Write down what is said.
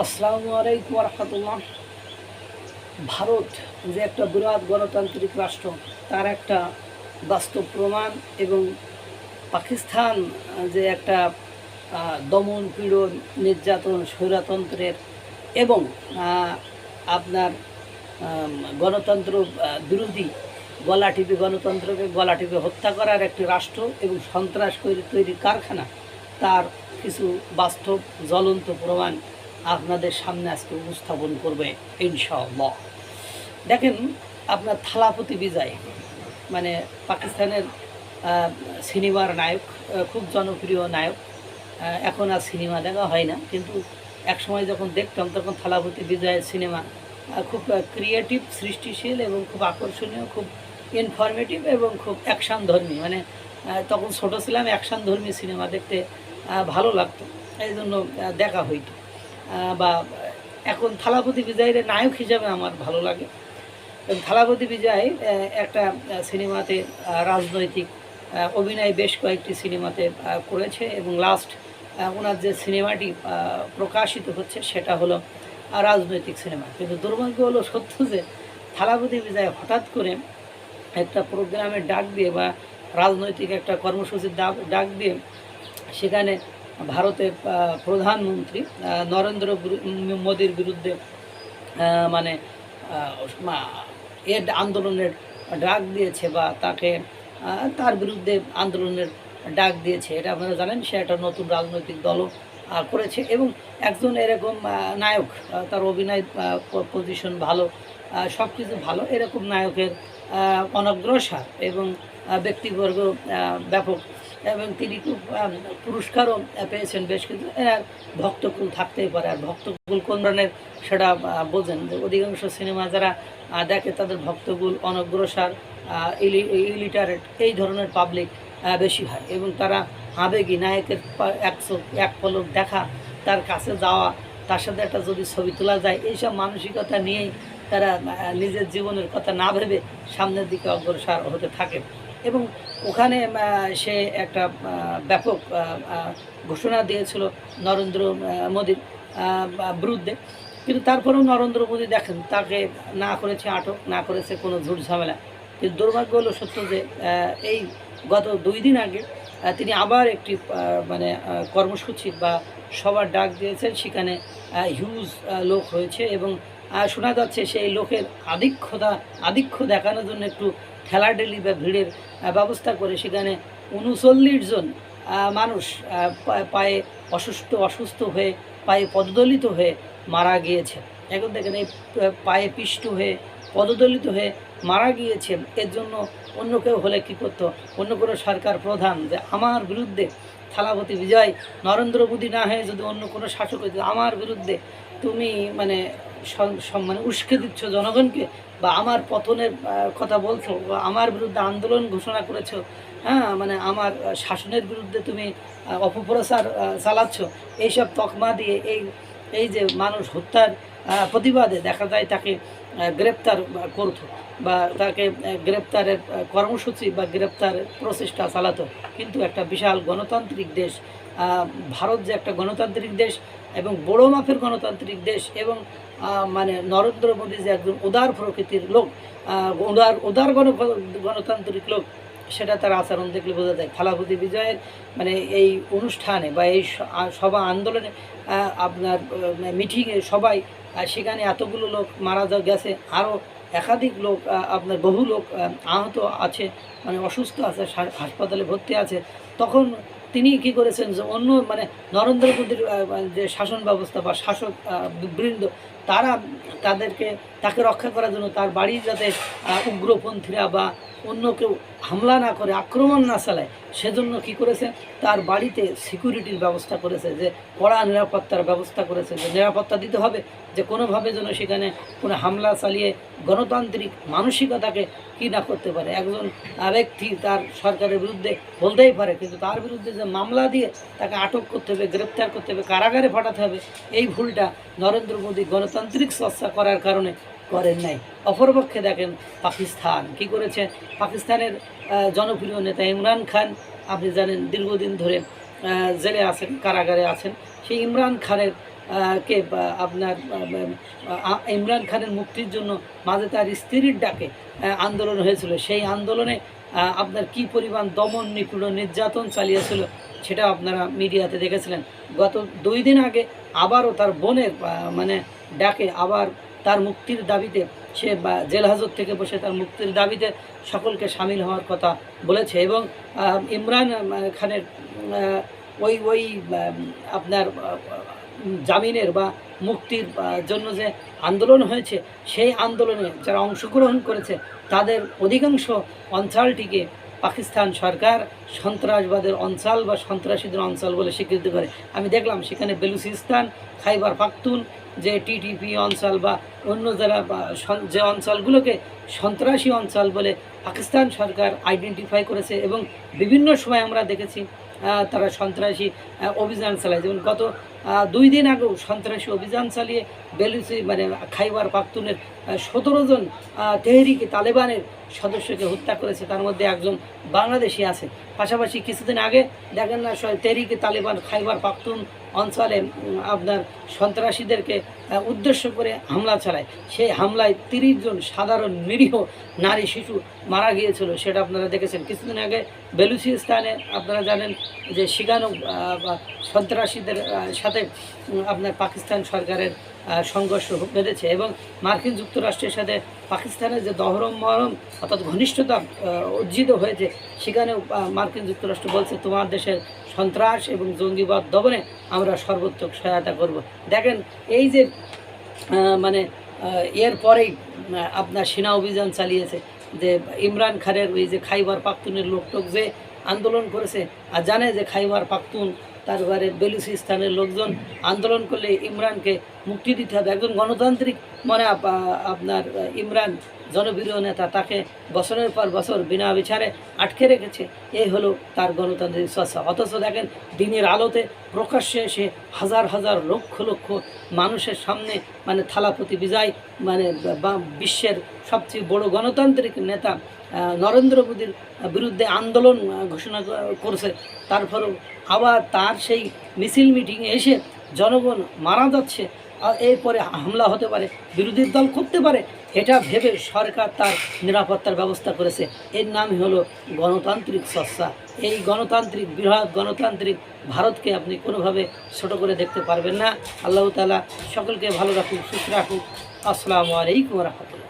আসসালামু আলাইকুম রহমতুল্লাহ। ভারত যে একটা বিরাট গণতান্ত্রিক রাষ্ট্র, তার একটা বাস্তব প্রমাণ, এবং পাকিস্তান যে একটা দমন পীড়ন, নির্যাতন, স্বৈরতন্ত্রের এবং আপনার গণতন্ত্র বিরোধী, গলা টিপে গণতন্ত্রকে গলা টিপে হত্যা করার একটি রাষ্ট্র এবং সন্ত্রাস তৈরির কারখানা, তার কিছু বাস্তব জ্বলন্ত প্রমাণ আপনাদের সামনে আজকে উপস্থাপন করবে ইনশাআল্লাহ। দেখেন, আপনার থালাপতি বিজয় মানে পাকিস্তানের সিনেমার নায়ক, খুব জনপ্রিয় নায়ক। এখন আর সিনেমা দেখা হয় না, কিন্তু এক সময় যখন দেখতাম তখন থালাপতি বিজয়ের সিনেমা খুব ক্রিয়েটিভ, সৃষ্টিশীল এবং খুব আকর্ষণীয়, খুব ইনফরমেটিভ এবং খুব অ্যাকশানধর্মী। মানে তখন ছোটো ছিলাম, অ্যাকশানধর্মী সিনেমা দেখতে ভালো লাগতো, এই জন্য দেখা হইতো। বা এখন থালাপতি বিজয়ের নায়ক হিসাবে আমার ভালো লাগে। এবং থালাপতি বিজয় একটা সিনেমাতে রাজনৈতিক অভিনয় বেশ কয়েকটি সিনেমাতে করেছে, এবং লাস্ট ওনার যে সিনেমাটি প্রকাশিত হচ্ছে সেটা হলো রাজনৈতিক সিনেমা। কিন্তু দুর্ভাগ্য হলো সত্য যে থালাপতি বিজয় হঠাৎ করে একটা প্রোগ্রামের ডাক দিয়ে বা রাজনৈতিক একটা কর্মসূচির ডাক দিয়ে সেখানে ভারতের প্রধানমন্ত্রী নরেন্দ্র মোদীর বিরুদ্ধে মানে এর আন্দোলনের ডাক দিয়েছে, বা তাকে তার বিরুদ্ধে আন্দোলনের ডাক দিয়েছে। এটা আপনারা জানেন, সে একটা নতুন রাজনৈতিক দলও করেছে, এবং একজন এরকম নায়ক, তার অভিনয় পজিশন ভালো, সব কিছু ভালো, এরকম নায়কের অনগ্রসর এবং ব্যক্তিবর্গ ব্যাপক, এবং তিনি খুব পুরস্কারও পেয়েছেন বেশ কিছু। এর ভক্তকুল থাকতেই পারে, আর ভক্তকুল কোন ধরনের সেটা বোঝেন যে অধিকাংশ সিনেমা যারা দেখে তাদের ভক্তকুল অনগ্রসর, ইলিটারেট, এই ধরনের পাবলিক বেশি হয়, এবং তারা আবেগী নায়কের এক পলক দেখা, তার কাছে যাওয়া, তার সাথে একটা যদি ছবি তোলা যায়, এইসব মানসিকতা নিয়েই তারা নিজের জীবনের কথা না ভেবে সামনের দিকে অগ্রসর হতে থাকে। এবং ওখানে সে একটা ব্যাপক ঘোষণা দিয়েছিল নরেন্দ্র মোদীর বিরুদ্ধে। কিন্তু তারপরেও নরেন্দ্র মোদী দেখেন, তাকে না করেছে আটক, না করেছে কোনো ঝুট ঝামেলা। কিন্তু দুর্ভাগ্য হলো সত্য যে এই গত 2 দিন আগে তিনি আবার একটি মানে কর্মসূচি বা সবার ডাক দিয়েছেন। সেখানে হিউজ লোক হয়েছে, এবং শোনা যাচ্ছে সেই লোকের আধিক্য দেখানোর জন্য একটু ঠেলাঠেলি বা ভিড়ের ব্যবস্থা করে সেখানে 39 জন মানুষ পায়ে অসুস্থ হয়ে, পায়ে পদদলিত হয়ে মারা গিয়েছে। এখন দেখেন, এই পায়ে পিষ্ট হয়ে, পদদলিত হয়ে মারা গিয়েছে। এর জন্য অন্য কেউ হলে কী করতো, অন্য কোনো সরকার প্রধান যে আমার বিরুদ্ধে থালাপতি বিজয়, নরেন্দ্র মোদী না হয়ে যদি অন্য কোনো শাসক হইতো, আমার বিরুদ্ধে তুমি মানে মানে উস্কে দিচ্ছ জনগণকে, বা আমার পতনের কথা বলছো, বা আমার বিরুদ্ধে আন্দোলন ঘোষণা করেছো, হ্যাঁ, মানে আমার শাসনের বিরুদ্ধে তুমি অপপ্রচার চালাচ্ছ, এইসব তকমা দিয়ে এই যে মানুষ হত্যার প্রতিবাদে দেখা যায় তাকে গ্রেপ্তার করতো, বা তাকে গ্রেপ্তারের কর্মসূচি বা গ্রেপ্তারের প্রচেষ্টা চালাতো। কিন্তু একটা বিশাল গণতান্ত্রিক দেশ ভারত, যে একটা গণতান্ত্রিক দেশ এবং বড় মাপের গণতান্ত্রিক দেশ, এবং মানে নরেন্দ্র মোদী যে একজন উদার প্রকৃতির লোক, উদার গণতান্ত্রিক লোক, সেটা তার আচরণ দেখলে বোঝা যায়। থালাপতি বিজয়ের মানে এই অনুষ্ঠানে বা এই সভা আন্দোলনে, আপনার মিটিংয়ে সবাই, সেখানে এতগুলো লোক মারা গেছে, আরও একাধিক লোক, আপনার বহু লোক আহত আছে, মানে অসুস্থ আছে, হাসপাতালে ভর্তি আছে। তখন তিনি কি করেছেন যে অন্য মানে নরেন্দ্র মোদীর যে শাসন ব্যবস্থা বা শাসক বৃন্দ, তাকে রক্ষা করার জন্য তার বাড়ি যাতে উগ্রপন্থীরা বা অন্য কেউ হামলা না করে, আক্রমণ না চালায়, সেজন্য কি করেছে, তার বাড়িতে সিকিউরিটির ব্যবস্থা করেছে, যে কড়া নিরাপত্তার ব্যবস্থা করেছে, যে নিরাপত্তা দিতে হবে, যে কোনোভাবে যেন সেখানে কোনো হামলা চালিয়ে গণতান্ত্রিক মানসিকতাকে কী না করতে পারে। একজন ব্যক্তি তার সরকারের বিরুদ্ধে বলতেই পারে, কিন্তু তার বিরুদ্ধে যে মামলা দিয়ে তাকে আটক করতে হবে, গ্রেপ্তার করতে হবে, কারাগারে পাঠাতে হবে, এই ভুলটা নরেন্দ্র মোদী গণতান্ত্রিক চর্চা করার কারণে করেন নাই। অপরপক্ষে দেখেন পাকিস্তান কি করেছে। পাকিস্তানের জনপ্রিয় নেতা ইমরান খান, আপনি জানেন দীর্ঘদিন ধরে জেলে আছেন, কারাগারে আছেন। সেই ইমরান খানের কে আপনার ইমরান খানের মুক্তির জন্য মাঝে তার স্ত্রীর ডাকে আন্দোলন হয়েছিল। সেই আন্দোলনে আপনার কি পরিমাণ দমন নিপীড়ন নির্যাতন চালিয়েছিল সেটা আপনারা মিডিয়াতে দেখেছিলেন। গত 2 দিন আগে আবারও তার বোনের মানে ডাকে আবার তার মুক্তির দাবিতে সে জেল হাজত থেকে বসে তার মুক্তির দাবিতে সকলকে সামিল হওয়ার কথা বলেছে। এবং ইমরান খানের ওই আপনার জামিনের বা মুক্তির জন্য যে আন্দোলন হয়েছে, সেই আন্দোলনে যারা অংশগ্রহণ করেছে তাদের অধিকাংশ অঞ্চলটিকে পাকিস্তান সরকার সন্ত্রাসবাদের অঞ্চল বা সন্ত্রাসীদের অঞ্চল বলে স্বীকৃতি করে। আমি দেখলাম সেখানে বেলুচিস্তান, খাইবার পাখতুন যে টিটিপি অঞ্চল বা অন্য যারা যে অঞ্চলগুলোকে সন্ত্রাসী অঞ্চল বলে পাকিস্তান সরকার আইডেন্টিফাই করেছে এবং বিভিন্ন সময় আমরা দেখেছি তারা সন্ত্রাসী অভিযান চালায়। যেমন গত 2 দিন আগেও সন্ত্রাসী অভিযান চালিয়ে মানে খাইবার পাখতুনের 17 জন তেহরিকে তালেবানের সদস্যকে হত্যা করেছে, তার মধ্যে একজন বাংলাদেশি আছে। পাশাপাশি কিছুদিন আগে দেখেন না তেহরিকে তালেবান খাইবার পাখতুন অঞ্চলে আপনার সন্ত্রাসীদেরকে উদ্দেশ্য করে হামলা চালায়। সেই হামলায় 30 জন সাধারণ নিরীহ নারী শিশু মারা গিয়েছিল, সেটা আপনারা দেখেছেন। কিছুদিন আগে বেলুচিস্তানে আপনারা জানেন যে সেখানেও সন্ত্রাসীদের সাথে আপনার পাকিস্তান সরকারের সংঘর্ষ বেড়েছে এবং মার্কিন যুক্তরাষ্ট্রের সাথে পাকিস্তানের যে দহরম মহরম অর্থাৎ ঘনিষ্ঠতা অর্জিত হয়েছে, সেখানেও মার্কিন যুক্তরাষ্ট্র বলছে তোমার দেশের সন্ত্রাস এবং জঙ্গিবাদ দমনে আমরা সর্বোত্তক সহায়তা করব। দেখেন এই যে মানে এর পরেই আপনার সেনা অভিযান চালিয়েছে যে ইমরান খানের ওই যে খাইবার পাখতুনের লোকটোক যে আন্দোলন করেছে আর জানে যে খাইবার পাখতুন তারপরে বেলুচিস্তানের লোকজন আন্দোলন করলে ইমরানকে মুক্তি দিতে হবে। একজন গণতান্ত্রিক মানে আপনার ইমরান জনপ্রিয় নেতা, তাকে বছরের পর বছর বিনা বিচারে আটকে রেখেছে, এই হলো তার গণতান্ত্রিক চর্চা। অথচ দেখেন দিনের আলোতে প্রকাশ্যে এসে হাজার হাজার লক্ষ লক্ষ মানুষের সামনে মানে থালাপতি বিজয় মানে বিশ্বের সবচেয়ে বড় গণতান্ত্রিক নেতা নরেন্দ্র মোদীর বিরুদ্ধে আন্দোলন ঘোষণা করছে। তারপরেও আবার তার সেই মিছিল মিটিংয়ে এসে জনগণ মারা যাচ্ছে, এরপরে হামলা হতে পারে, বিরোধী দল করতে পারে, এটা ভেবে সরকার তার নিরাপত্তার ব্যবস্থা করেছে। এর নামই হলো গণতান্ত্রিক চর্চা। এই গণতান্ত্রিক বৃহৎ গণতান্ত্রিক ভারতকে আপনি কোনোভাবে ছোট করে দেখতে পারবেন না। আল্লাহ তাআলা সকলকে ভালো রাখুক, সুস্থ রাখুক। আসসালামু আলাইকুম ওয়া রাহমাতুল্লাহ।